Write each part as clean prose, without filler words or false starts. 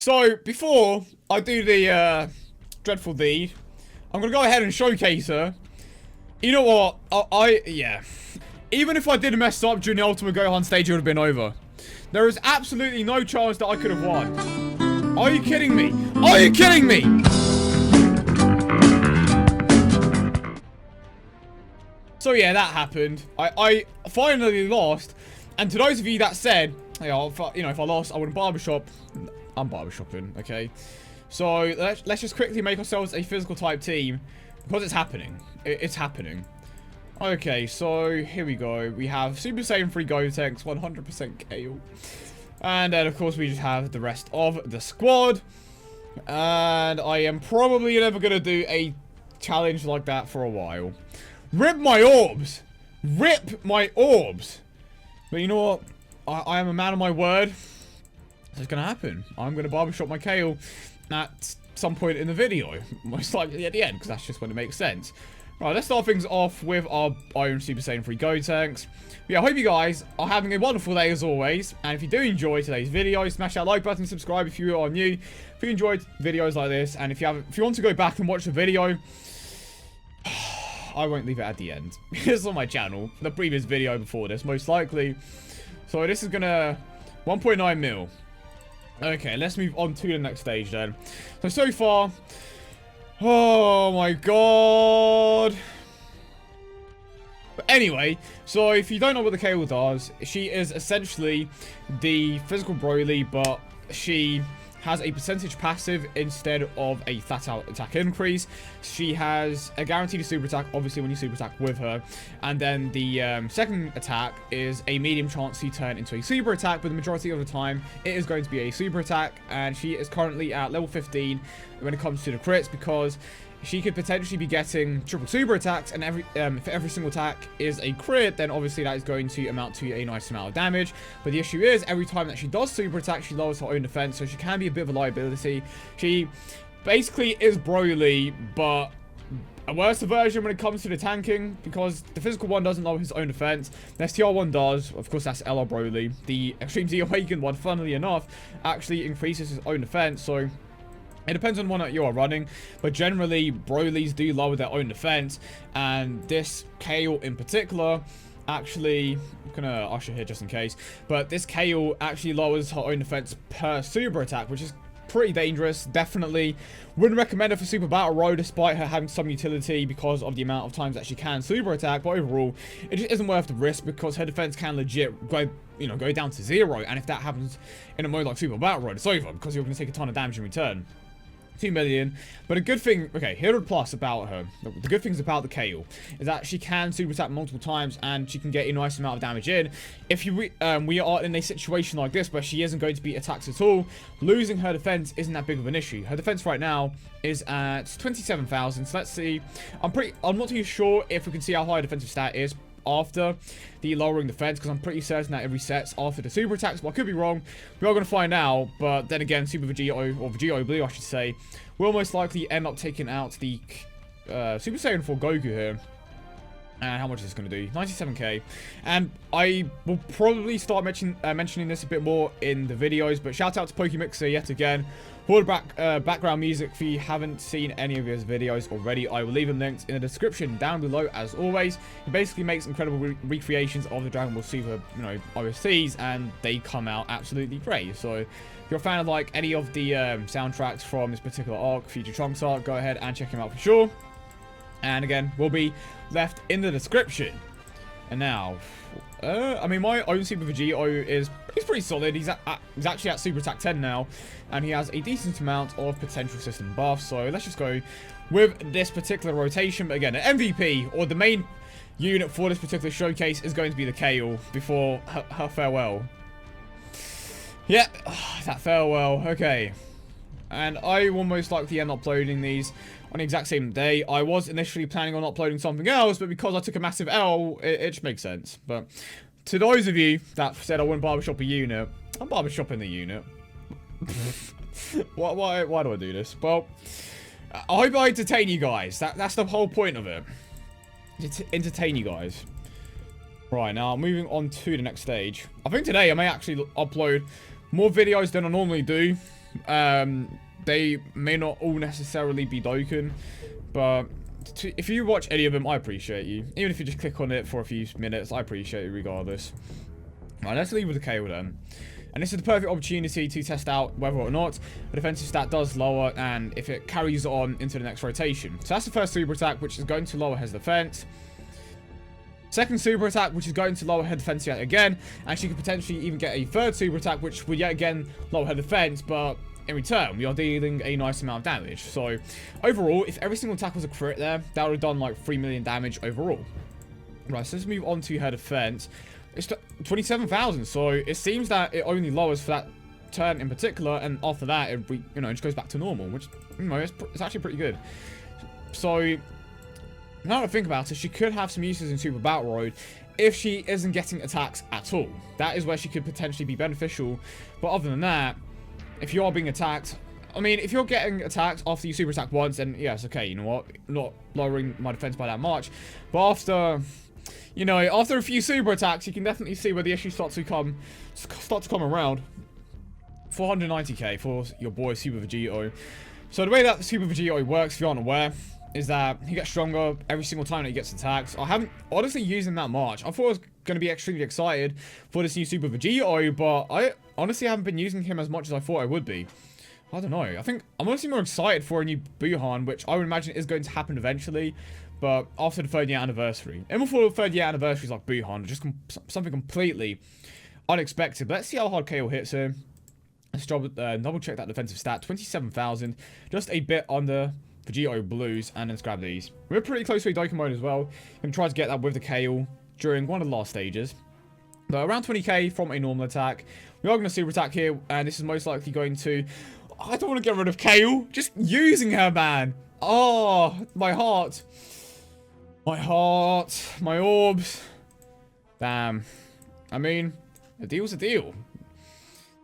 So, before I do the dreadful deed, I'm going to go ahead and showcase her. You know what? Yeah. Even if I did mess up during the Ultimate Gohan stage, it would have been over. There is absolutely no chance that I could have won. Are you kidding me? Are you kidding me? So yeah, that happened. I finally lost. And to those of you that said, hey, if I lost, I wouldn't barbershop. I'm barbershopping, okay? So let's just quickly make ourselves a physical type team because it's happening. It's happening. Okay, so here we go. We have Super Saiyan 3 Gotenks, 100% Kale. And then, of course, we just have the rest of the squad. And I am probably never going to do a challenge like that for a while. Rip my orbs! Rip my orbs! But you know what? I am a man of my word. It's going to happen. I'm going to barbershop my Kale at some point in the video. Most likely at the end, because that's just when it makes sense. Right, let's start things off with our own Super Saiyan 3 Gotenks. Yeah, I hope you guys are having a wonderful day as always. And if you do enjoy today's video, smash that like button, subscribe if you are new. If you enjoyed videos like this, and if you want to go back and watch the video, I won't leave it at the end. It's on my channel, the previous video before this, most likely. So this is gonna 1.9 mil. Okay, let's move on to the next stage then. So far, oh my god. But anyway, so if you don't know what the Kale does, she is essentially the physical Broly, but she has a percentage passive instead of a flat out attack increase. She has a guaranteed super attack, obviously, when you super attack with her. And then the second attack is a medium chance to turn into a super attack, but the majority of the time, it is going to be a super attack. And she is currently at level 15 when it comes to the crits, because she could potentially be getting triple super attacks, and if every single attack is a crit, then obviously that is going to amount to a nice amount of damage. But the issue is, every time that she does super attack, she lowers her own defense, so she can be a bit of a liability. She basically is Broly, but a worse version when it comes to the tanking, because the physical one doesn't lower his own defense. The STR one does. Of course, that's LR Broly. The Extreme Z Awakened one, funnily enough, actually increases his own defense, so it depends on one that you are running, but generally, Brolys do lower their own defense, and this Kale in particular, actually, I'm gonna usher here just in case, but this Kale actually lowers her own defense per super attack, which is pretty dangerous. Definitely wouldn't recommend her for Super Battle Road, despite her having some utility because of the amount of times that she can super attack, but overall, it just isn't worth the risk, because her defense can legit go down to 0, and if that happens in a mode like Super Battle Road, it's over, because you're gonna take a ton of damage in return. 2 million. But a good thing, okay, here are the plus about her. The good things about the Kale is that she can super attack multiple times, and she can get a nice amount of damage in. If we are in a situation like this where she isn't going to be attacked at all, losing her defense isn't that big of an issue. Her defense right now is at 27,000. So let's see. I'm not too sure if we can see how high defensive stat is after the lowering defense, because I'm pretty certain that it resets after the super attacks, but I could be wrong. We are going to find out, but then again, Super Vegito, or Vegito Blue I should say, will most likely end up taking out the Super Saiyan 4 Goku here. And how much is this going to do? 97k. And I will probably start mentioning this a bit more in the videos, but shout out to Pokemixer yet again for the background music. If you haven't seen any of his videos already, I will leave them linked in the description down below as always. He basically makes incredible recreations of the Dragon Ball Super, OSTs, and they come out absolutely great. So if you're a fan of like any of the soundtracks from this particular arc, Future Trunks arc, go ahead and check him out for sure. And again, will be left in the description. And now, I mean, my own Super Vegito is pretty solid. He's actually at Super Attack 10 now, and he has a decent amount of potential system buffs. So let's just go with this particular rotation. But again, an MVP, or the main unit for this particular showcase, is going to be the Kale before her farewell. Yep, that farewell. Okay. And I will most likely end up uploading these on the exact same day. I was initially planning on uploading something else, but because I took a massive L, it just makes sense. But to those of you that said I wouldn't barbershop a unit, I'm barbershopping the unit. Why do I do this? Well, I hope I entertain you guys. That's the whole point of it. To entertain you guys. Right, now moving on to the next stage. I think today I may actually upload more videos than I normally do. They may not all necessarily be Dokkan, but if you watch any of them, I appreciate you. Even if you just click on it for a few minutes, I appreciate you regardless. Right, let's leave with the Kale then. And this is the perfect opportunity to test out whether or not the defensive stat does lower and if it carries on into the next rotation. So that's the first super attack, which is going to lower his defense. Second super attack, which is going to lower her defense yet again. And she could potentially even get a third super attack, which would yet again lower her defense, but in return, we are dealing a nice amount of damage. So overall, if every single attack was a crit there, that would have done like 3 million damage overall. Right, so let's move on to her defense. It's 27,000, so it seems that it only lowers for that turn in particular, and after that, it just goes back to normal, which, it's actually pretty good. So, now that I think about it, she could have some uses in Super Battle Road if she isn't getting attacks at all. That is where she could potentially be beneficial, but other than that, if you are being attacked, I mean, if you're getting attacked after you super attack once, then yes, okay, you know what, not lowering my defense by that much, but after... after a few super attacks, you can definitely see where the issues start to come around. 490k for your boy Super Vegito. So the way that Super Vegito works, if you aren't aware, is that he gets stronger every single time that he gets attacked. I haven't honestly used him that much. I thought I was going to be extremely excited for this new Super Vegito, but I honestly haven't been using him as much as I thought I would be. I don't know. I think I'm honestly more excited for a new Buhan, which I would imagine is going to happen eventually. But after the 3rd year anniversary. And before the 3rd year anniversary is like Buhan. Just something completely unexpected. But let's see how hard Kale hits here. Let's double check that defensive stat. 27,000. Just a bit under Vegito Blues. And let's grab these. We're pretty close to a Dokkan mode as well. I'm trying to get that with the Kale during one of the last stages. But around 20k from a normal attack. We are going to super attack here. And this is most likely going to... I don't want to get rid of Kale. Just using her, man. Oh, my heart. My heart, my orbs. Damn. I mean, a deal's a deal.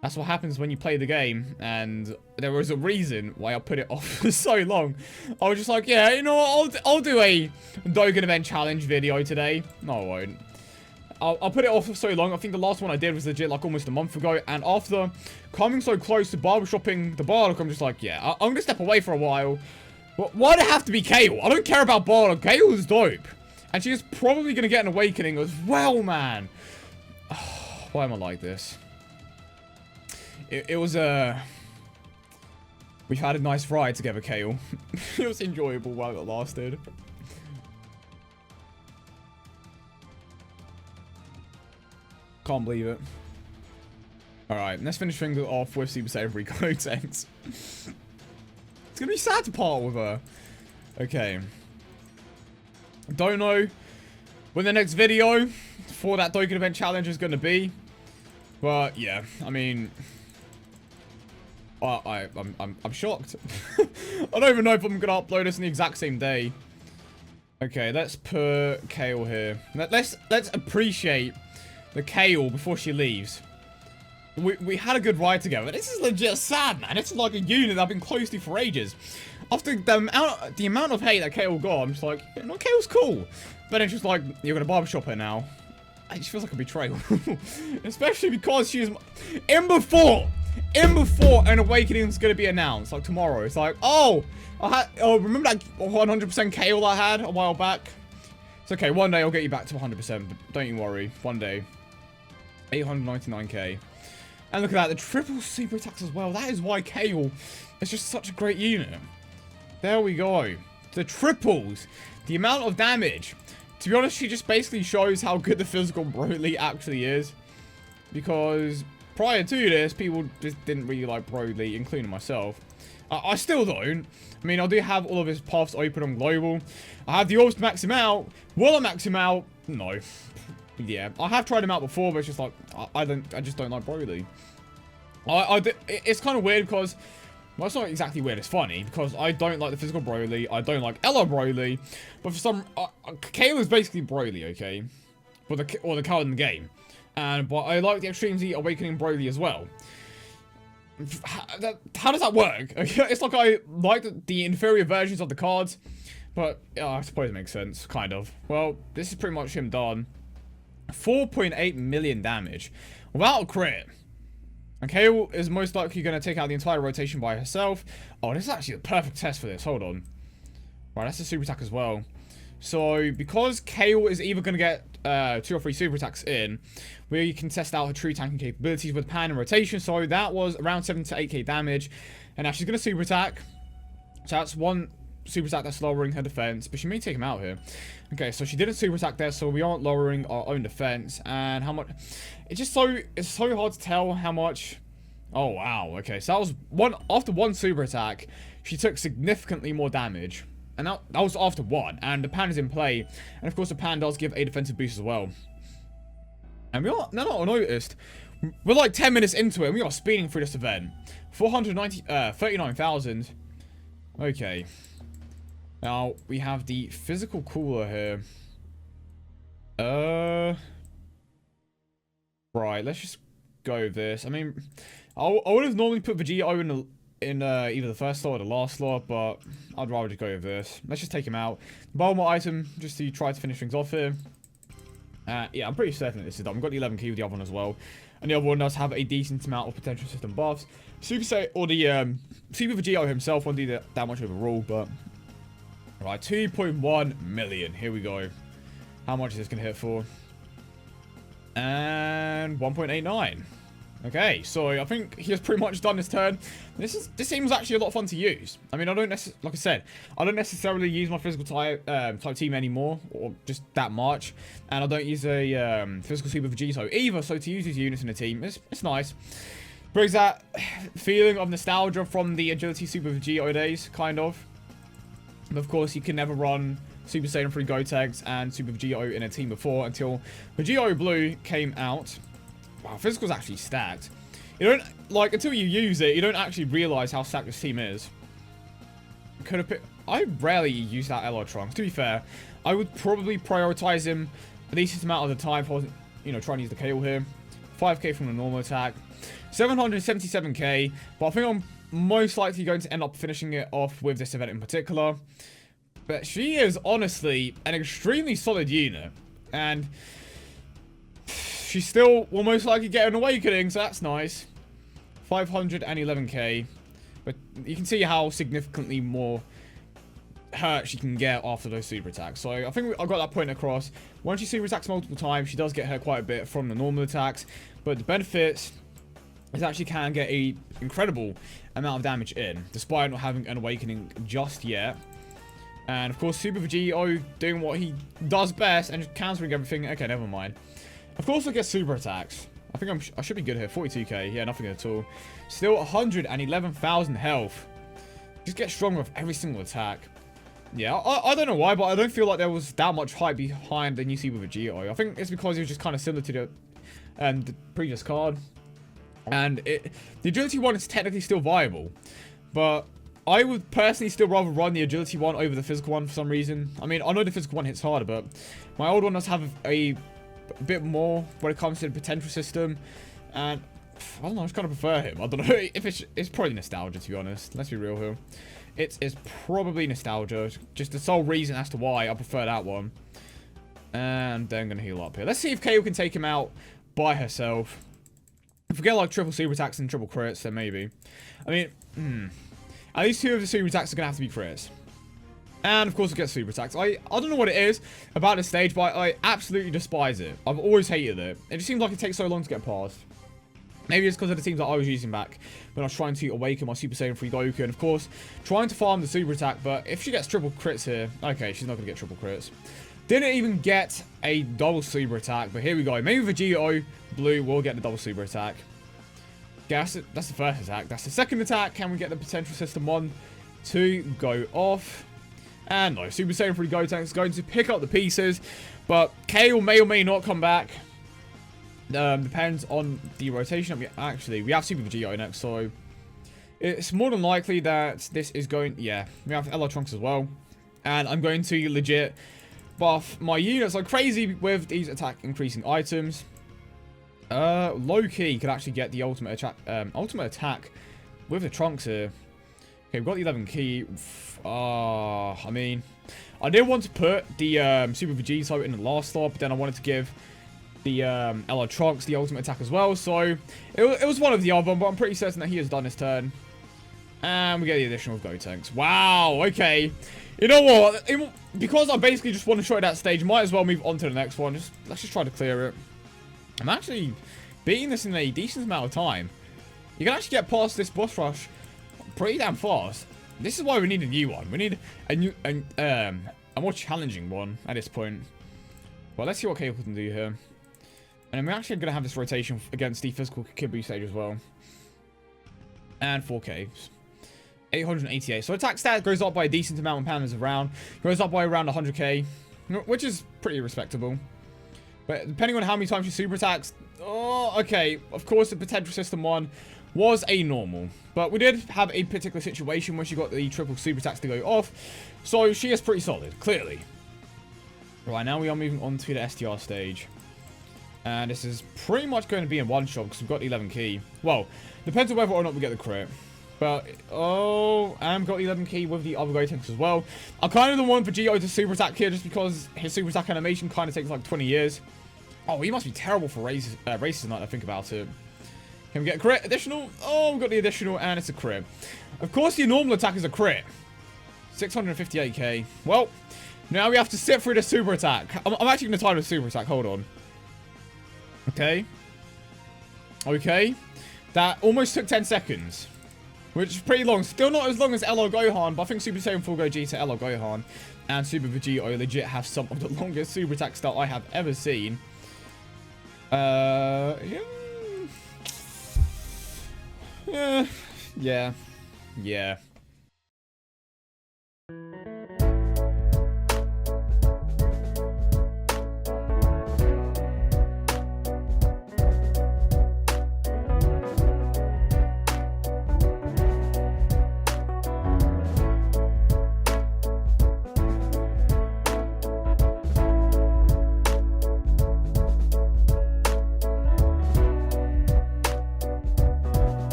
That's what happens when you play the game, and there was a reason why I put it off for so long. I was just like, yeah, you know what, I'll do a Dokkan event challenge video today. No, I won't. I'll put it off for so long. I think the last one I did was legit like almost a month ago, and after coming so close to barbershopping the Bardock, I'm just like, yeah, I'm gonna step away for a while. Why'd it have to be Kale? I don't care about Bardock. Kale is dope. And she is probably going to get an awakening as well, man. Oh, why am I like this? It was we've had a nice ride together, Kale. It was enjoyable while it lasted. Can't believe it. Alright, let's finish things off with Super Saiyan 3 Gotenks. It's gonna be sad to part with her. Okay. Don't know when the next video for that Dokkan event challenge is gonna be. But yeah, I mean, I'm shocked. I don't even know if I'm gonna upload this on the exact same day. Okay, let's put Kale here. Let's appreciate the Kale before she leaves. We had a good ride together. This is legit sad, man. This is like a unit that I've been close to for ages. After the amount of hate that Kale got, I'm just like, you know, Kale's cool. But then it's just like, you're gonna barbershop her now. It just feels like a betrayal. Especially because she is in before an awakening is gonna be announced, like tomorrow. It's like, oh, remember that 100% Kale I had a while back? It's okay, one day I'll get you back to 100%, but don't you worry, one day. 899k. And look at that, the triple super attacks as well. That is why Kale is just such a great unit. There we go. The triples. The amount of damage. To be honest, she just basically shows how good the physical Broly actually is. Because prior to this, people just didn't really like Broly, including myself. I still don't. I mean, I do have all of his paths open on global. I have the orbs to max him out. Will I max him out? No. Yeah, I have tried him out before, but it's just like, I just don't like Broly. It's kind of weird because, well, it's not exactly weird, it's funny, because I don't like the physical Broly, I don't like Ella Broly, but for some, Kale is basically Broly, okay? Or the card in the game. But I like the Extreme Z Awakening Broly as well. How does that work? It's like I like the inferior versions of the cards, but I suppose it makes sense, kind of. Well, this is pretty much him done. 4.8 million damage without a crit. And Kale is most likely going to take out the entire rotation by herself. Oh, this is actually the perfect test for this. Hold on. Right, that's a super attack as well. So, because Kale is either going to get 2 or 3 super attacks in, we can test out her true tanking capabilities with pan and rotation. So, that was around 7 to 8k damage. And now she's going to super attack. So, that's one super attack that's lowering her defense. But she may take him out here. Okay, so she didn't super attack there, so we aren't lowering our own defense. And how much... It's so hard to tell how much... Oh, wow. Okay, so that was one... After one super attack, she took significantly more damage. And that was after one. And the pan is in play. And of course, the pan does give a defensive boost as well. And we are... Now I noticed... We're like 10 minutes into it, and we are speeding through this event. 39,000. Okay. Now, we have the physical cooler here. Right, let's just go with this. I mean, I would have normally put Vegito in either the first slot or the last slot, but I'd rather just go with this. Let's just take him out. Buy more item, just to try to finish things off here. Yeah, I'm pretty certain that this is done. We've got the 11 key with the other one as well. And the other one does have a decent amount of potential system buffs. Super Vegito himself won't do that much overall, but... Right, 2.1 million. Here we go. How much is this going to hit for? And 1.89. Okay, so I think he has pretty much done this turn. This seems actually a lot of fun to use. I mean, like I said, I don't necessarily use my physical type team anymore, or just that much. And I don't use a physical super Vegito either, so to use these units in a team, it's nice. Brings that feeling of nostalgia from the agility super Vegito days, kind of. But of course, you can never run Super Saiyan 3 Gotenks and Super Vegito in a team before until Vegito Blue came out. Wow, physical's actually stacked. You don't, like, until you use it, you don't actually realize how stacked this team is. Could have picked... I rarely use that LR Trunks. To be fair, I would probably prioritize him a decent amount of the time if I wasn't, you know, trying to use the Kale here. 5k from the normal attack. 777k, but I think I'm most likely going to end up finishing it off with this event in particular. But she is honestly an extremely solid unit. And she still will most likely get an awakening, so that's nice. 511k. But you can see how significantly more hurt she can get after those super attacks. So I think I got that point across. Once she super attacks multiple times, she does get hurt quite a bit from the normal attacks. But the benefits is actually can get a incredible amount of damage in, despite not having an awakening just yet. And of course, Super Vegito doing what he does best and just countering everything. Okay, never mind. Of course, I get super attacks. I think I should be good here. 42k. Yeah, nothing at all. Still 111,000 health. Just get stronger with every single attack. Yeah, I don't know why, but I don't feel like there was that much hype behind the new Super Vegito. I think it's because he was just kind of similar to the previous card. And the agility one is technically still viable, but I would personally still rather run the agility one over the physical one for some reason. I mean, I know the physical one hits harder, but my old one does have a bit more when it comes to the potential system. And I don't know, I just kind of prefer him. I don't know if it's probably nostalgia, to be honest. Let's be real here. It's probably nostalgia. Just the sole reason as to why I prefer that one. And then I'm going to heal up here. Let's see if Kale can take him out by herself. If we get like triple super attacks and triple crits, then maybe. I mean, at least 2 of the super attacks are going to have to be crits. And of course we get super attacks. I don't know what it is about this stage, but I absolutely despise it. I've always hated it. It just seems like it takes so long to get past. Maybe it's because of the teams that I was using back when I was trying to awaken my Super Saiyan 3 Goku. And of course, trying to farm the super attack. But if she gets triple crits here, okay, she's not going to get triple crits. Didn't even get a double super attack, but here we go. Maybe Vegito Blue will get the double super attack. Yeah, that's the first attack. That's the second attack. Can we get the potential system 1 to go off? And no, Super Saiyan 3 Gotenks is going to pick up the pieces, but Kale may or may not come back. Depends on the rotation. We have Super Vegito next, so it's more than likely that this is going... Yeah, we have LR Trunks as well. And I'm going to legit buff my units like crazy with these attack increasing items. Low-key could actually get the ultimate attack with the Trunks here. Okay, we've got the 11 key. I mean, I didn't want to put the Super Vegito in the last slot, but then I wanted to give the LR Trunks, the ultimate attack as well. So it was one of the other, but I'm pretty certain that he has done his turn. And we get the additional Gotenks. Wow, okay. You know what? Because I basically just want to try that stage, might as well move on to the next one. Let's just try to clear it. I'm actually beating this in a decent amount of time. You can actually get past this boss rush pretty damn fast. This is why we need a new one. We need a more challenging one at this point. Well, let's see what Kale can do here. And we're actually going to have this rotation against the physical Kibu stage as well. And 4 caves. 888. So attack stat goes up by a decent amount when Panda's around. Goes up by around 100k. Which is pretty respectable. But depending on how many times you super attacks. Oh, okay. Of course, the potential system one was a normal. But we did have a particular situation where she got the triple super attacks to go off. So she is pretty solid, clearly. Right, now we are moving on to the STR stage. And this is pretty much going to be in one shot because we've got the 11 key. Well, depends on whether or not we get the crit. But, oh, and got the 11 key with the other Gotenks as well. I kind of the one for Geo to super attack here just because his super attack animation kind of takes like 20 years. Oh, he must be terrible for races tonight, I think about it. Can we get a crit? Additional? Oh, we got the additional and it's a crit. Of course, the normal attack is a crit. 658k. Well, now we have to sit through the super attack. I'm actually going to time the super attack. Hold on. Okay. Okay. That almost took 10 seconds. Which is pretty long. Still not as long as LR Gohan, but I think Super Saiyan Full Gogeta, LR Gohan, and Super Vegeta legit have some of the longest super attacks that I have ever seen. Yeah.